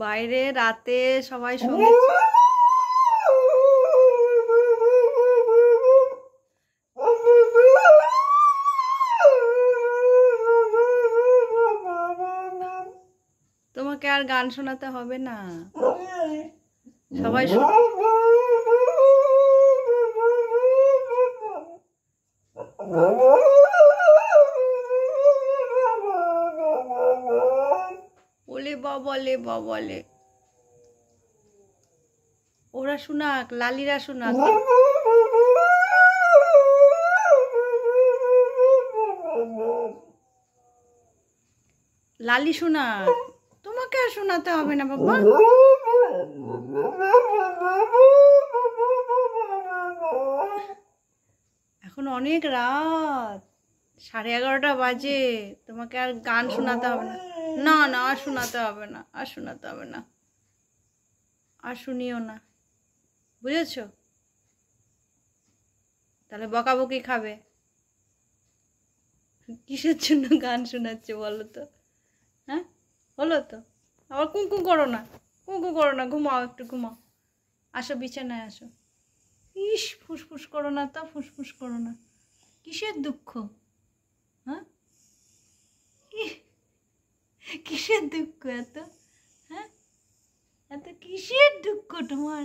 বাইরে রাতে সবাই সঙ্গীত তোমাকে আর গান শোনাতে হবে না, সবাই ওলে বাবলে বাবলে, ওরা শোনাক, লালিরা শোনাক, লালি শোনাক, তোমাকে আর শোনাতে হবে না বাবা। এখন অনেক রাত, 11:30 বাজে, তোমাকে আর গান শোনাতে হবে না। না না, আর শোনাতে হবে না, আর শোনাতে হবে না, আর শুনিও না, বুঝেছো? তাহলে বকাবকি খাবে। কিসের জন্য গান শোনাচ্ছে বলো তো? হ্যাঁ, হলো তো, আবার কুঁকু করো না, কুঁকু করো না, ঘুমাও, একটু ঘুমাও, আসো বিছানায় আসো। ইস, ফুসফুস করো না তো, ফুসফুস করো না, কিসের দুঃখ? হ্যাঁ, কিসের দুঃখ এত? হ্যাঁ, এত কিসের দুঃখ তোমার?